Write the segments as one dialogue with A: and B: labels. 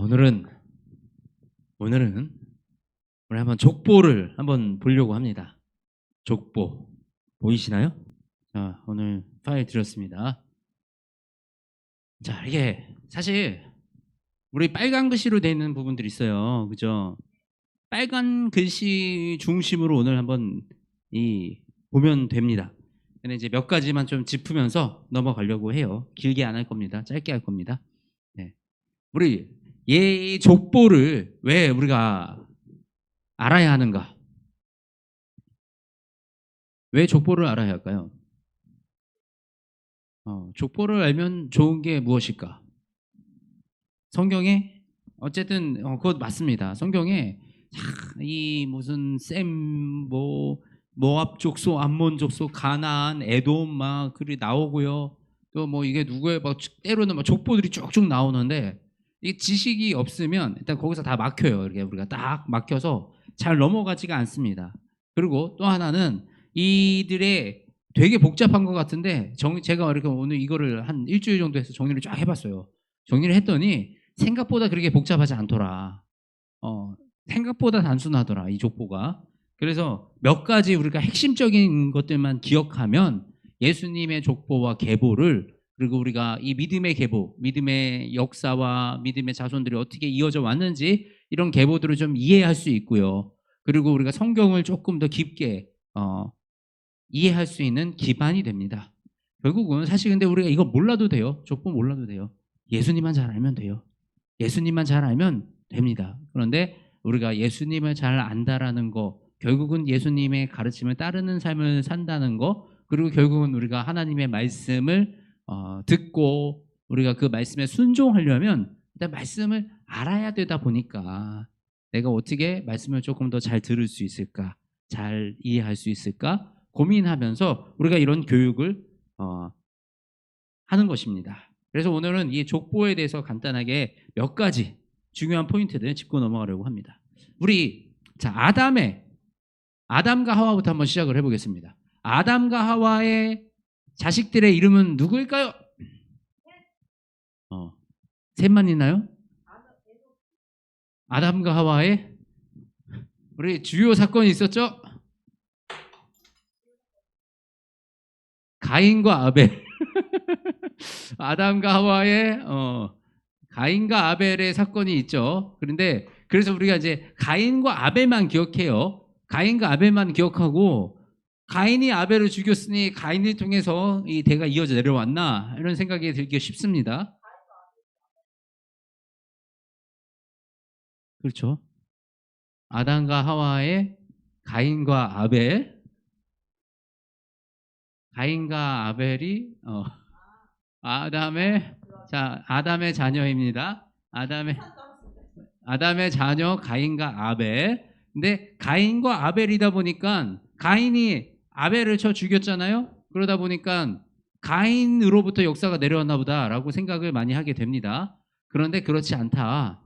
A: 오늘은 우리 한번 족보를 한번 보려고 합니다. 족보 보이시나요? 자, 오늘 파일 드렸습니다. 자, 이게 사실 우리 빨간 글씨로 되어 있는 부분들이 있어요. 그죠? 빨간 글씨 중심으로 오늘 한번 보면 됩니다. 근데 이제 몇 가지만 좀 짚으면서 넘어가려고 해요. 길게 안 할 겁니다. 짧게 할 겁니다. 네. 우리 이 족보를 왜 우리가 알아야 하는가? 왜 족보를 알아야 할까요? 족보를 알면 좋은 게 무엇일까? 성경에 어쨌든 그것 맞습니다. 성경에 이 무슨 모압 족속, 암몬 족속, 가나안, 에돔 막 그리 나오고요. 또 뭐 이게 누구의 막 때로는 막 족보들이 쭉쭉 나오는데 이 지식이 없으면 일단 거기서 다 막혀요. 이렇게 우리가 딱 막혀서 잘 넘어가지가 않습니다. 그리고 또 하나는 이들의 되게 복잡한 것 같은데 제가 이렇게 오늘 이거를 한 일주일 정도 해서 정리를 쫙 해봤어요. 정리를 했더니 생각보다 그렇게 복잡하지 않더라. 생각보다 단순하더라, 이 족보가. 그래서 몇 가지 우리가 핵심적인 것들만 기억하면 예수님의 족보와 계보를, 그리고 우리가 이 믿음의 계보, 믿음의 역사와 믿음의 자손들이 어떻게 이어져 왔는지 이런 계보들을 좀 이해할 수 있고요. 그리고 우리가 성경을 조금 더 깊게 이해할 수 있는 기반이 됩니다. 결국은 사실 근데 우리가 이거 몰라도 돼요. 족보 몰라도 돼요. 예수님만 잘 알면 돼요. 예수님만 잘 알면 됩니다. 그런데 우리가 예수님을 잘 안다라는 거, 결국은 예수님의 가르침을 따르는 삶을 산다는 거, 그리고 결국은 우리가 하나님의 말씀을 듣고 우리가 그 말씀에 순종하려면 일단 말씀을 알아야 되다 보니까 내가 어떻게 말씀을 조금 더 잘 들을 수 있을까, 잘 이해할 수 있을까 고민하면서 우리가 이런 교육을 하는 것입니다. 그래서 오늘은 이 족보에 대해서 간단하게 몇 가지 중요한 포인트들 짚고 넘어가려고 합니다. 우리 아담과 하와부터 한번 시작을 해보겠습니다. 아담과 하와의 자식들의 이름은 누구일까요? 셋만 있나요? 아담과 하와의 우리 주요 사건이 있었죠? 가인과 아벨. 아담과 하와의 가인과 아벨의 사건이 있죠. 그런데 그래서 우리가 이제 가인과 아벨만 기억해요. 가인과 아벨만 기억하고 가인이 아벨을 죽였으니 가인을 통해서 이 대가 이어져 내려왔나 이런 생각이 들기 쉽습니다. 그렇죠. 아담과 하와의 가인과 아벨이 아담의 자녀입니다. 아담의 자녀 가인과 아벨. 근데 가인과 아벨이다 보니까 가인이 아벨을 쳐 죽였잖아요. 그러다 보니까 가인으로부터 역사가 내려왔나 보다라고 생각을 많이 하게 됩니다. 그런데 그렇지 않다.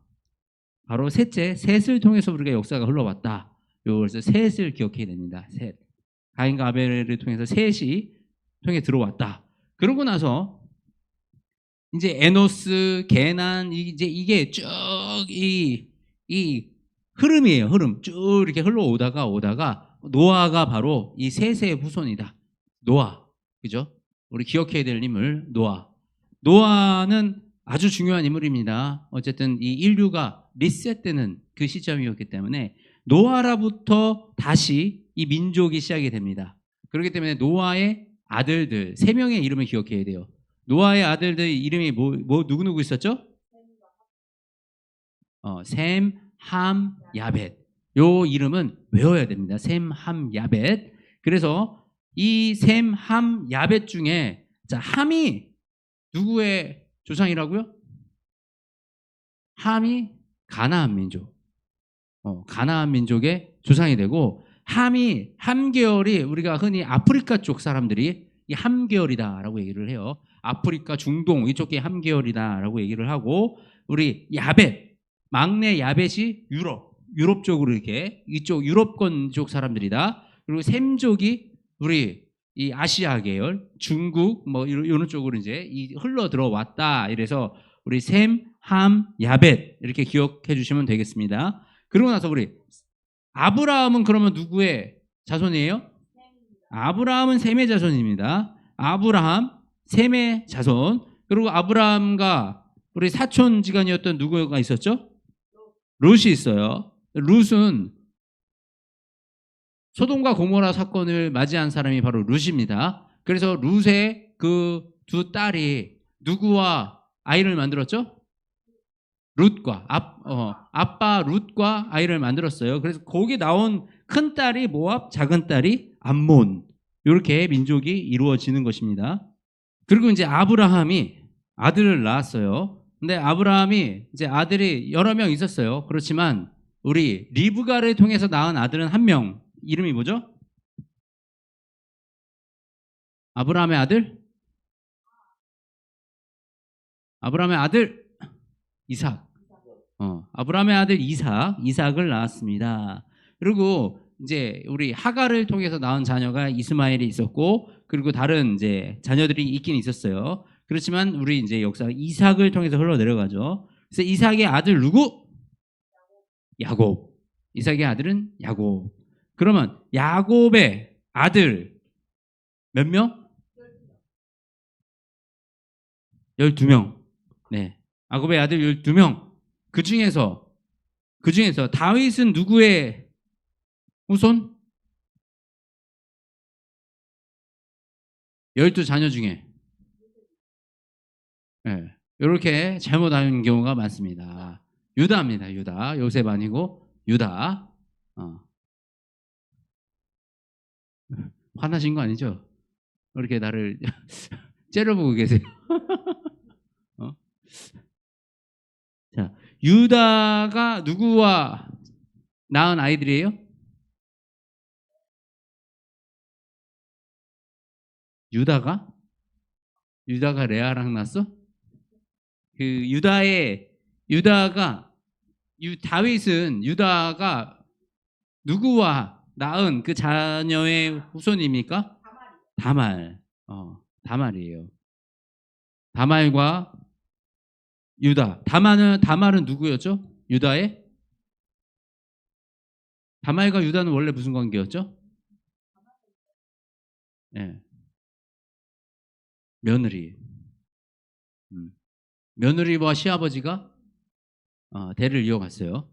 A: 바로 셋을 통해서 우리가 역사가 흘러왔다. 그래서 셋을 기억해야 됩니다. 셋. 가인과 아벨을 통해서 셋이 통해 들어왔다. 그러고 나서 이제 에노스, 게난, 이제 이게 쭉 이 흐름이에요. 흐름 쭉 이렇게 오다가 노아가 바로 이 셋의 후손이다. 노아, 그죠? 우리 기억해야 될 인물 노아는 아주 중요한 인물입니다. 어쨌든 이 인류가 리셋되는 그 시점이었기 때문에 노아라부터 다시 이 민족이 시작이 됩니다. 그렇기 때문에 노아의 아들들 3명의 이름을 기억해야 돼요. 노아의 아들들 이름이 누구 있었죠? 셈, 함, 야벳. 요 이름은 외워야 됩니다. 셈, 함, 야벳. 그래서 이 셈, 함, 야벳 중에 함이 누구의 조상이라고요? 함이 가나안 민족. 가나안 민족의 조상이 되고 함이 함계열이 우리가 흔히 아프리카 쪽 사람들이 이 함계열이다라고 얘기를 해요. 아프리카, 중동 이쪽이 함계열이다라고 얘기를 하고 우리 야벳, 막내 야벳이 유럽 쪽으로 이렇게 이쪽 유럽권 쪽 사람들이다. 그리고 셈족이 우리 이 아시아 계열, 중국 뭐 이런 쪽으로 이제 흘러 들어왔다. 이래서 우리 셈, 함, 야벳 이렇게 기억해 주시면 되겠습니다. 그러고 나서 우리 아브라함은 그러면 누구의 자손이에요? 아브라함은 셈의 자손입니다. 아브라함, 셈의 자손. 그리고 아브라함과 우리 사촌지간이었던 누구가 있었죠? 룻이 있어요. 룻은 소돔과 고모라 사건을 맞이한 사람이 바로 룻입니다. 그래서 룻의 그 두 딸이 누구와 아이를 만들었죠? 룻과 아빠 룻과 아이를 만들었어요. 그래서 거기 나온 큰 딸이 모압, 작은 딸이 암몬. 이렇게 민족이 이루어지는 것입니다. 그리고 이제 아브라함이 아들을 낳았어요. 근데 아브라함이 이제 아들이 여러 명 있었어요. 그렇지만 우리 리브가를 통해서 낳은 아들은 한 명. 이름이 뭐죠? 아브라함의 아들? 아브라함의 아들 이삭. 아브라함의 아들 이삭을 낳았습니다. 그리고 이제 우리 하갈을 통해서 낳은 자녀가 이스마엘이 있었고, 그리고 다른 이제 자녀들이 있긴 있었어요. 그렇지만 우리 이제 역사 이삭을 통해서 흘러 내려가죠. 그래서 이삭의 아들 누구? 야곱. 이삭의 아들은 야곱. 그러면 야곱의 아들 몇 명? 12명. 네. 야곱의 아들 12명. 그 중에서 다윗은 누구의 후손? 12자녀 중에. 네. 이렇게 잘못 알는 경우가 많습니다. 유다입니다. 유다. 요셉 아니고 유다. 화나신 거 아니죠? 이렇게 나를 째려보고 계세요. 자, 유다가 누구와 낳은 아이들이에요? 유다가 레아랑 낳았어? 다윗은 유다가 누구와 낳은 그 자녀의 후손입니까? 다말이에요. 다말과 유다. 다말은 누구였죠? 유다의? 다말과 유다는 원래 무슨 관계였죠? 네. 며느리. 며느리와 시아버지가 대를 이어갔어요.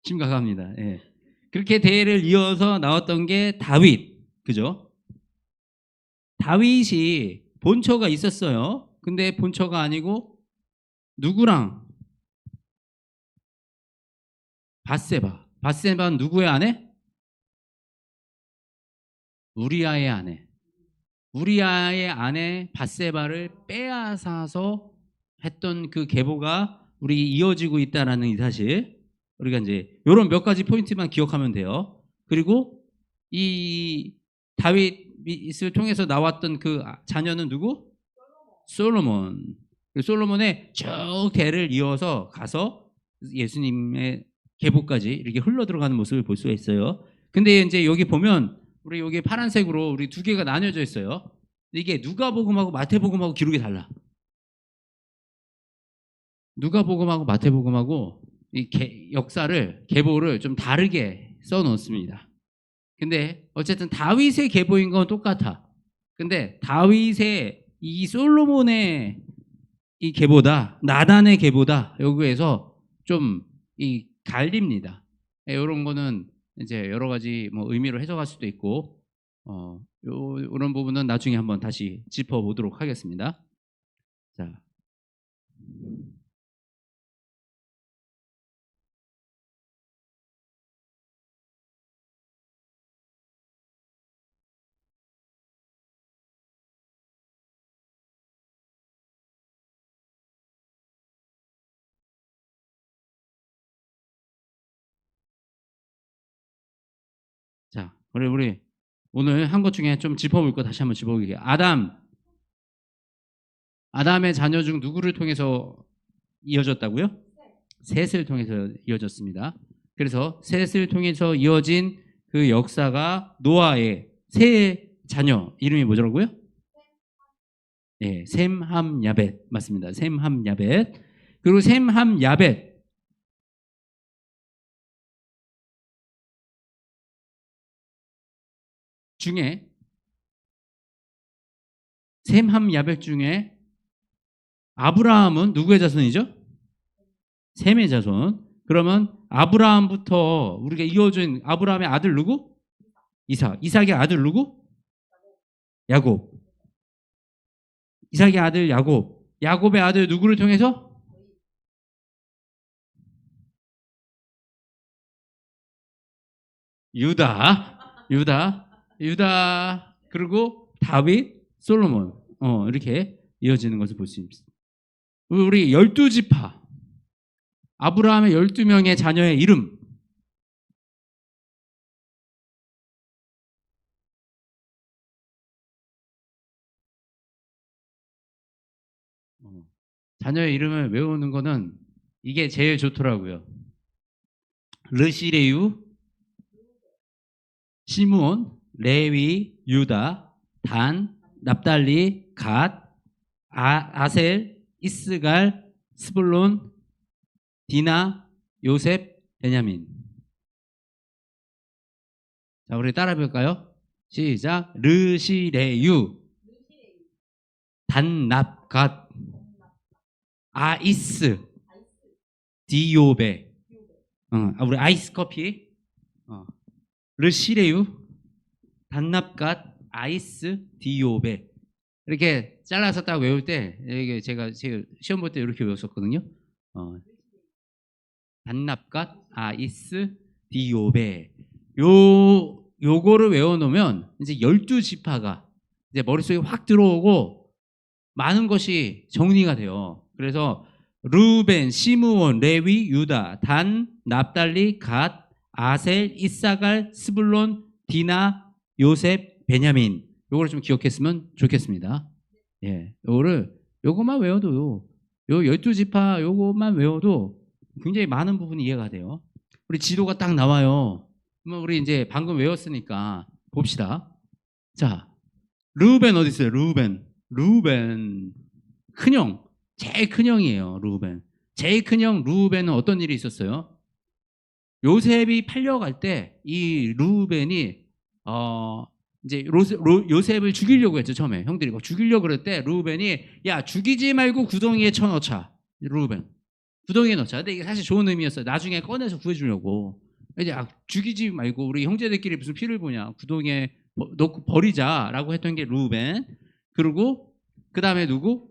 A: 심각합니다. 예. 그렇게 대를 이어서 나왔던 게 다윗, 그죠? 다윗이 본처가 있었어요. 근데 본처가 아니고 누구랑? 밧세바는 누구의 아내? 우리아의 아내. 우리아의 아내 밧세바를 빼앗아서 했던 그 계보가 우리 이어지고 있다라는 이 사실. 우리가 이제 이런 몇 가지 포인트만 기억하면 돼요. 그리고 이 다윗을 통해서 나왔던 그 자녀는 누구? 솔로몬. 솔로몬의 쭉 대를 이어서 가서 예수님의 계보까지 이렇게 흘러 들어가는 모습을 볼 수가 있어요. 근데 이제 여기 보면 우리 여기 파란색으로 우리 두 개가 나뉘어져 있어요. 이게 누가복음하고 마태복음하고 기록이 달라. 누가복음하고 마태복음하고 이 역사를 계보를 좀 다르게 써놓습니다. 근데 어쨌든 다윗의 계보인 건 똑같아. 근데 다윗의 이 솔로몬의 이 계보다 나단의 계보다 여기에서 좀 이 갈립니다. 이런 거는 이제 여러 가지 뭐 의미로 해석할 수도 있고 이런 부분은 나중에 한번 다시 짚어보도록 하겠습니다. 자. 자, 우리 오늘 한 것 중에 좀 짚어볼 거 다시 한번 짚어볼게요. 아담의 자녀 중 누구를 통해서 이어졌다고요? 셋을 통해서 이어졌습니다. 그래서 셋을 통해서 이어진 그 역사가 노아의 새 자녀 이름이 뭐더라고요? 예, 셈함 야벳 맞습니다. 셈함 야벳. 그리고 셈함 야벳 중에 셈함 야벳 중에 아브라함은 누구의 자손이죠? 셈의 자손. 그러면 아브라함부터 우리가 이어진 아브라함의 아들 누구? 이삭. 이삭의 아들 누구? 야곱. 이삭의 아들 야곱. 야곱의 아들 누구를 통해서? 유다. 유다. 그리고 다윗, 솔로몬. 이렇게 이어지는 것을 볼 수 있습니다. 우리 12지파. 아브라함의 12명의 자녀의 이름. 자녀의 이름을 외우는 거는 이게 제일 좋더라고요. 르시레유, 시므온, 레위, 유다, 단, 납달리, 갓, 아셀, 이스갈, 스불론, 디나, 요셉, 베냐민. 자, 우리 따라 볼까요? 시작. 르시레유, 단납갓, 아이스, 디오베. 우리 아이스 커피. 르시레유, 단납갓, 아이스, 디오베. 이렇게 잘라서 딱 외울 때 이게 제가 시험 볼 때 이렇게 외웠었거든요. 단납갓, 아이스, 디오베. 요거를 외워놓으면 이제 12지파가 이제 머릿속에 확 들어오고 많은 것이 정리가 돼요. 그래서 루벤, 시므온, 레위, 유다, 단, 납달리, 갓, 아셀, 이사갈, 스불론, 디나, 요셉, 베냐민. 요거를 좀 기억했으면 좋겠습니다. 예, 요거만 외워도요. 요 12지파 요거만 외워도 굉장히 많은 부분이 이해가 돼요. 우리 지도가 딱 나와요. 그러면 우리 이제 방금 외웠으니까 봅시다. 자, 르우벤 어디 있어요? 르우벤 큰형, 제일 큰형이에요. 르우벤 제일 큰형 르우벤은 어떤 일이 있었어요? 요셉이 팔려갈 때 이 르우벤이 이제 요셉을 죽이려고 했죠. 처음에 형들이 막 죽이려고 그럴 때 르우벤이 야 죽이지 말고 구덩이에 쳐넣자. 르우벤 구덩이에 넣자. 근데 이게 사실 좋은 의미였어요. 나중에 꺼내서 구해주려고. 이제 죽이지 말고 우리 형제들끼리 무슨 피를 보냐. 구덩이에 넣고 버리자라고 했던 게 르우벤. 그리고 그 다음에 누구?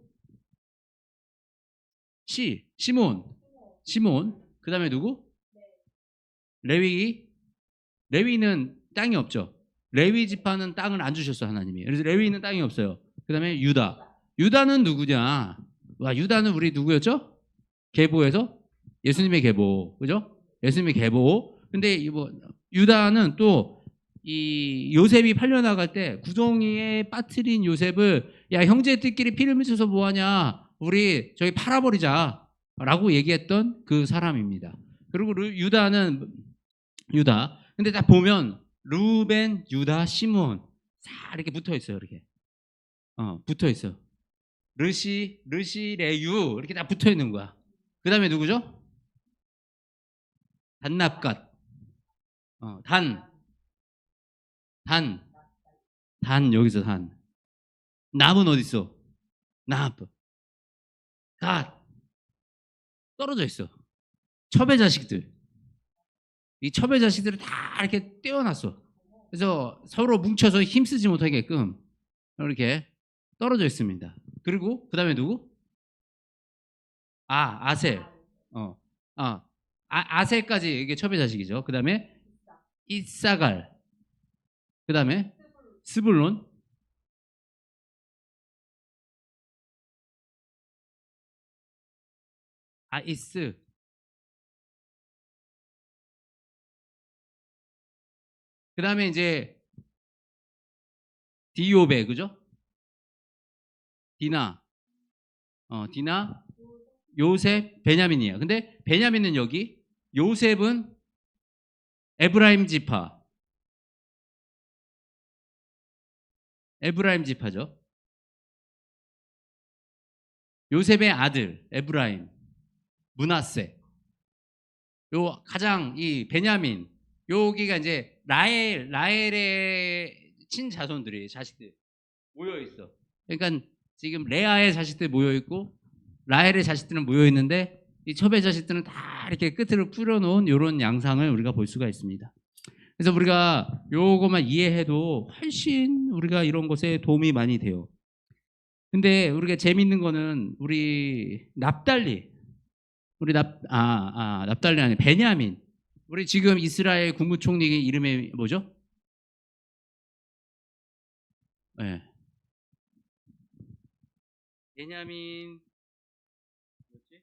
A: 시몬. 그 다음에 누구? 레위는 땅이 없죠. 레위 지파는 땅을 안 주셨어 하나님이. 그래서 레위는 땅이 없어요. 그 다음에 유다는 누구냐? 와, 유다는 우리 누구였죠? 계보에서 예수님의 계보, 그죠? 예수님의 계보. 근데 유다는 또 이 요셉이 팔려나갈 때 구덩이에 빠뜨린 요셉을 야 형제들끼리 피를 묻혀서 뭐하냐? 우리 저기 팔아버리자라고 얘기했던 그 사람입니다. 그리고 유다. 근데 딱 보면 루벤, 유다, 시몬 싹 이렇게 붙어 있어요. 이렇게 붙어 있어. 르시레유 이렇게 딱 붙어 있는 거야. 그 다음에 누구죠? 단납갓. 단 여기서 단. 납은 어디 있어? 납. 갓 떨어져 있어. 첩의 자식들. 이 첩의 자식들을 다 이렇게 떼어놨어. 그래서 서로 뭉쳐서 힘쓰지 못하게끔 이렇게 떨어져 있습니다. 그리고 그 다음에 누구? 아셀. 아셀까지 이게 첩의 자식이죠. 그 다음에 이사갈. 그 다음에 스불론. 아이스. 그 다음에 이제 디오베, 그죠? 디나, 요셉, 베냐민이에요. 근데 베냐민은 여기, 요셉은 에브라임 지파. 에브라임 지파죠. 요셉의 아들 에브라임, 므낫세. 요 가장 이 베냐민, 여기가 이제 라헬의 친자손들이 자식들 모여 있어. 그러니까 지금 레아의 자식들 모여 있고 라헬의 자식들은 모여 있는데 이 첩의 자식들은 다 이렇게 끝으로 뿌려놓은 이런 양상을 우리가 볼 수가 있습니다. 그래서 우리가 요것만 이해해도 훨씬 우리가 이런 것에 도움이 많이 돼요. 근데 우리가 재밌는 거는 우리 납달리, 우리 납달리 아니 베냐민. 우리 지금 이스라엘 국무총리 이름이 뭐죠? 네. 베냐민 뭐지?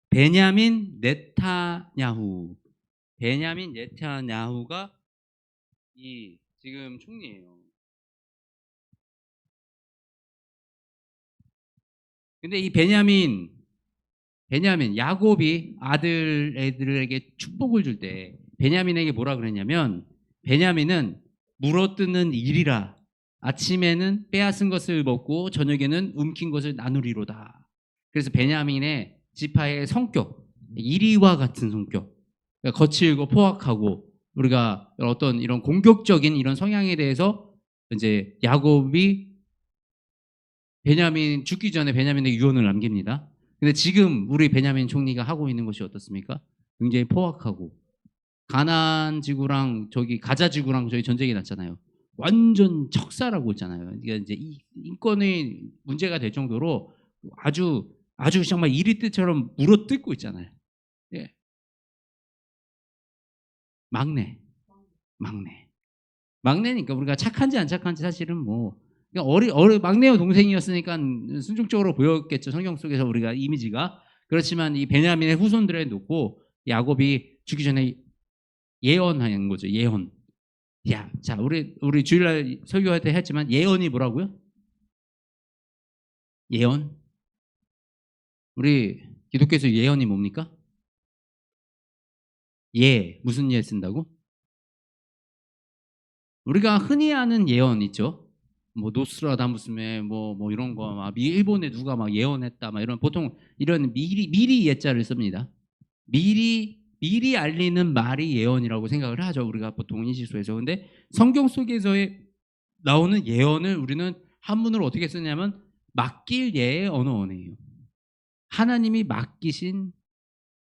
A: 베냐민 네타냐후. 베냐민 네타냐후가 이 지금 총리예요. 근데 이 베냐민 야곱이 애들에게 축복을 줄 때 베냐민에게 뭐라 그랬냐면 베냐민은 물어뜯는 일이라 아침에는 빼앗은 것을 먹고 저녁에는 움킨 것을 나누리로다. 그래서 베냐민의 지파의 성격, 이리와 같은 성격, 그러니까 거칠고 포악하고 우리가 어떤 이런 공격적인 이런 성향에 대해서 이제 야곱이 베냐민 죽기 전에 베냐민에게 유언을 남깁니다. 근데 지금 우리 베냐민 총리가 하고 있는 것이 어떻습니까? 굉장히 포악하고 가나안 지구랑 저기 가자 지구랑 저희 전쟁이 났잖아요. 완전 척살하고 있잖아요. 그러니까 이제 이 인권의 문제가 될 정도로 아주 정말 이리뜨처럼 물어뜯고 있잖아요. 예. 막내, 막내. 막내니까 우리가 착한지 안 착한지 사실은 뭐 그냥 막내와 동생이었으니까 순종적으로 보였겠죠. 성경 속에서 우리가 이미지가. 그렇지만 이 베냐민의 후손들에 놓고 야곱이 죽기 전에 예언하는 거죠. 예언. 야, 자, 우리 주일날 설교할 때 했지만 예언이 뭐라고요? 예언. 우리 기독교에서 예언이 뭡니까? 무슨 예 쓴다고? 우리가 흔히 아는 예언 있죠. 뭐 노스트라다무스의 뭐 이런 거 막 일본에 누가 막 예언했다 막 이런 보통 이런 미리 예자를 씁니다. 미리 알리는 말이 예언이라고 생각을 하죠. 우리가 보통 인식소에서. 근데 성경 속에서의 나오는 예언을 우리는 한문으로 어떻게 쓰냐면 맡길 예의 언어원이에요. 하나님이 맡기신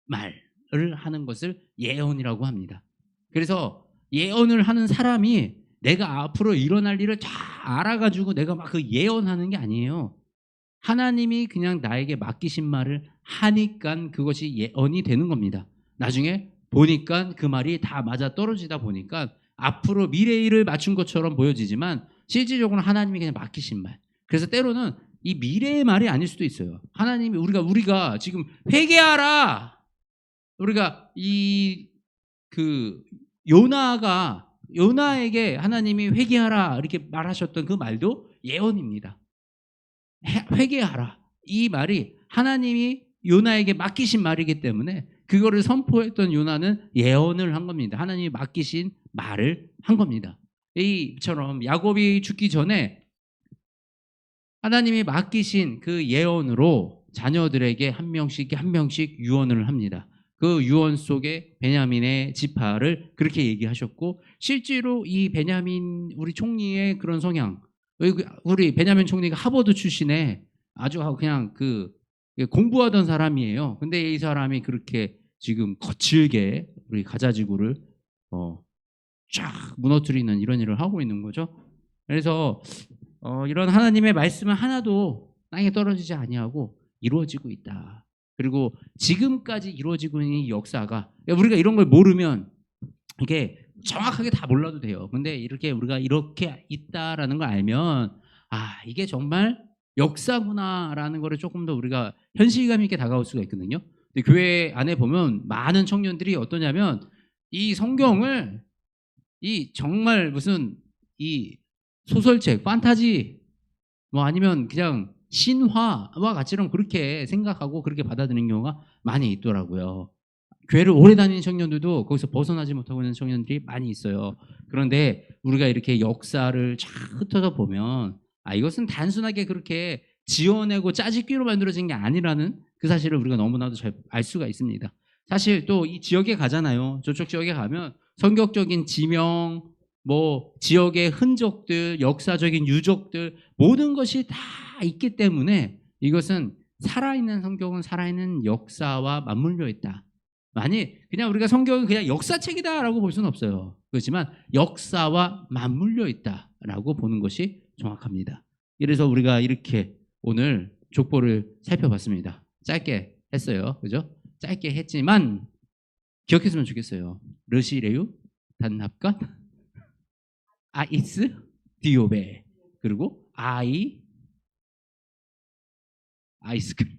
A: 말을 하는 것을 예언이라고 합니다. 그래서 예언을 하는 사람이 내가 앞으로 일어날 일을 다 알아가지고 내가 막 그 예언하는 게 아니에요. 하나님이 그냥 나에게 맡기신 말을 하니까 그것이 예언이 되는 겁니다. 나중에 보니까 그 말이 다 맞아 떨어지다 보니까 앞으로 미래일을 맞춘 것처럼 보여지지만 실질적으로 하나님이 그냥 맡기신 말. 그래서 때로는 이 미래의 말이 아닐 수도 있어요. 하나님이 우리가 지금 회개하라. 우리가 그 요나에게 하나님이 회개하라 이렇게 말하셨던 그 말도 예언입니다. 회개하라. 이 말이 하나님이 요나에게 맡기신 말이기 때문에 그거를 선포했던 요나는 예언을 한 겁니다. 하나님이 맡기신 말을 한 겁니다. 이처럼 야곱이 죽기 전에 하나님이 맡기신 그 예언으로 자녀들에게 한 명씩 유언을 합니다. 그 유언 속에 베냐민의 지파를 그렇게 얘기하셨고 실제로 이 베냐민 우리 총리의 그런 성향, 우리 베냐민 총리가 하버드 출신의 아주 그냥 공부하던 사람이에요. 근데 이 사람이 그렇게 지금 거칠게 우리 가자지구를 쫙 무너뜨리는 이런 일을 하고 있는 거죠. 그래서 이런 하나님의 말씀은 하나도 땅에 떨어지지 아니하고 이루어지고 있다. 그리고 지금까지 이루어지고 있는 이 역사가 우리가 이런 걸 모르면 이게 정확하게 다 몰라도 돼요. 근데 이렇게 우리가 이렇게 있다라는 걸 알면 이게 정말 역사구나라는 거를 조금 더 우리가 현실감 있게 다가올 수가 있거든요. 근데 교회 안에 보면 많은 청년들이 어떠냐면 이 성경을 이 정말 무슨 이 소설책, 판타지 뭐 아니면 그냥 신화와 같이는 그렇게 생각하고 그렇게 받아들이는 경우가 많이 있더라고요. 교회를 오래 다니는 청년들도 거기서 벗어나지 못하고 있는 청년들이 많이 있어요. 그런데 우리가 이렇게 역사를 쫙 흩어져 보면 이것은 단순하게 그렇게 지어내고 짜집기로 만들어진 게 아니라는 그 사실을 우리가 너무나도 잘 알 수가 있습니다. 사실 또 이 지역에 가잖아요. 저쪽 지역에 가면 성격적인 지명, 뭐 지역의 흔적들, 역사적인 유적들 모든 것이 다 있기 때문에 이것은 살아있는 성경은 살아있는 역사와 맞물려 있다. 만약 그냥 우리가 성경이 그냥 역사책이다라고 볼 수는 없어요. 그렇지만 역사와 맞물려 있다라고 보는 것이 정확합니다. 그래서 우리가 이렇게 오늘 족보를 살펴봤습니다. 짧게 했어요. 그죠? 짧게 했지만 기억했으면 좋겠어요. 르시레유, 단합갓, 아이스, 디오베, 그리고 아이스크림,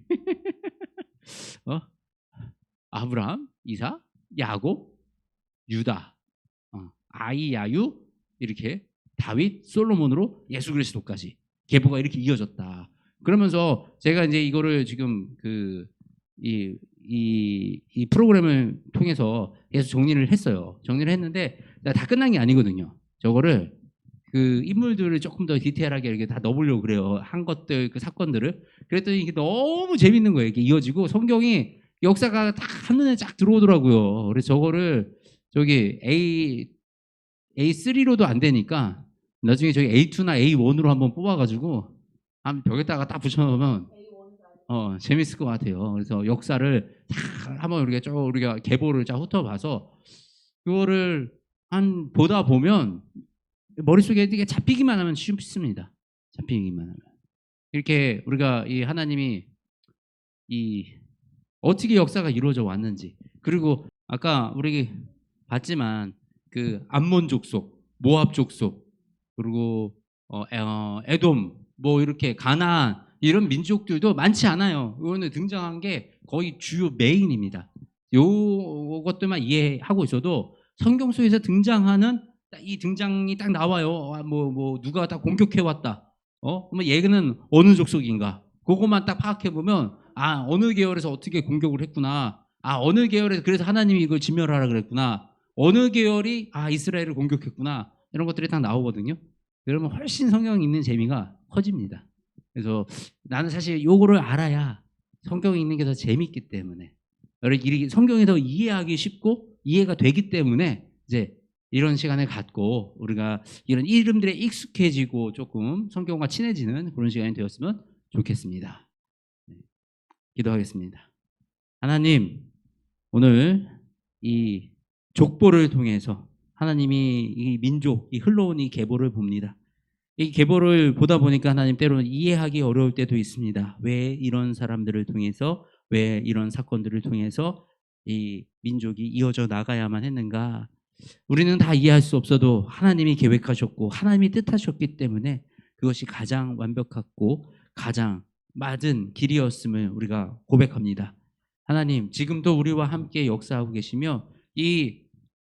A: 아브라함, 이삭, 야곱, 유다, 아이야유, 이렇게 다윗, 솔로몬으로 예수 그리스도까지 계보가 이렇게 이어졌다. 그러면서 제가 이제 이거를 지금 이 프로그램을 통해서 계속 정리를 했어요. 정리를 했는데 다 끝난 게 아니거든요. 저거를 그 인물들을 조금 더 디테일하게 이렇게 다 넣어보려고 그래요. 한 것들, 그 사건들을. 그랬더니 이게 너무 재밌는 거예요. 이렇게 이어지고 성경이 역사가 딱 한눈에 쫙 들어오더라고요. 그래서 저거를 저기 A3로도 안 되니까 나중에 저기 A2나 A1으로 한번 뽑아가지고 한 벽에다가 딱 붙여놓으면 재밌을 것 같아요. 그래서 역사를 다 한번 우리가 계보를 쫙 훑어봐서 그거를 한 보다 보면 머릿속에 이게 잡히기만 하면 쉽습니다. 잡히기만 하면. 이렇게 우리가 이 하나님이 이 어떻게 역사가 이루어져 왔는지, 그리고 아까 우리 봤지만 그 암몬 족속, 모압 족속, 그리고 에돔, 뭐 이렇게 가나안 이런 민족들도 많지 않아요. 이거는 등장한 게 거의 주요 메인입니다. 요것들만 이해하고 있어도 성경 속에서 등장하는 이 등장이 딱 나와요. 뭐 누가 딱 공격해 왔다. 그러면 얘는 어느 족속인가? 그것만 딱 파악해 보면 어느 계열에서 어떻게 공격을 했구나. 어느 계열에서 그래서 하나님이 이걸 진멸하라 그랬구나. 어느 계열이 이스라엘을 공격했구나. 이런 것들이 딱 나오거든요. 그러면 훨씬 성경 읽는 재미가 커집니다. 그래서 나는 사실 요거를 알아야 성경 읽는 게 더 재밌기 때문에 성경이 더 이해하기 쉽고 이해가 되기 때문에 이제 이런 시간을 갖고 우리가 이런 이름들에 익숙해지고 조금 성경과 친해지는 그런 시간이 되었으면 좋겠습니다. 기도하겠습니다. 하나님, 오늘 이 족보를 통해서 하나님이 이 민족, 이 흘러온 이 계보를 봅니다. 이 계보를 보다 보니까 하나님 때로는 이해하기 어려울 때도 있습니다. 왜 이런 사람들을 통해서, 왜 이런 사건들을 통해서 이 민족이 이어져 나가야만 했는가? 우리는 다 이해할 수 없어도 하나님이 계획하셨고 하나님이 뜻하셨기 때문에 그것이 가장 완벽하고 가장 맞은 길이었음을 우리가 고백합니다. 하나님, 지금도 우리와 함께 역사하고 계시며 이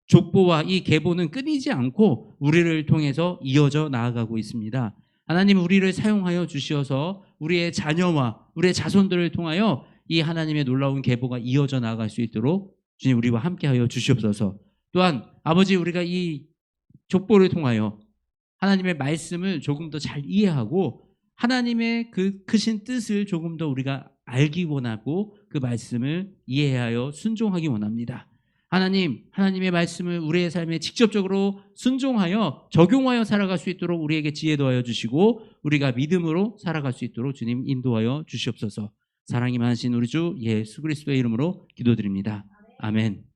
A: 족보와 이 계보는 끊이지 않고 우리를 통해서 이어져 나아가고 있습니다. 하나님, 우리를 사용하여 주시어서 우리의 자녀와 우리의 자손들을 통하여 이 하나님의 놀라운 계보가 이어져 나아갈 수 있도록 주님 우리와 함께하여 주시옵소서. 또한 아버지, 우리가 이 족보를 통하여 하나님의 말씀을 조금 더 잘 이해하고 하나님의 그 크신 뜻을 조금 더 우리가 알기 원하고 그 말씀을 이해하여 순종하기 원합니다. 하나님, 하나님의 말씀을 우리의 삶에 직접적으로 순종하여 적용하여 살아갈 수 있도록 우리에게 지혜 더하여 주시고 우리가 믿음으로 살아갈 수 있도록 주님 인도하여 주시옵소서. 사랑이 많으신 우리 주 예수 그리스도의 이름으로 기도드립니다. 아멘.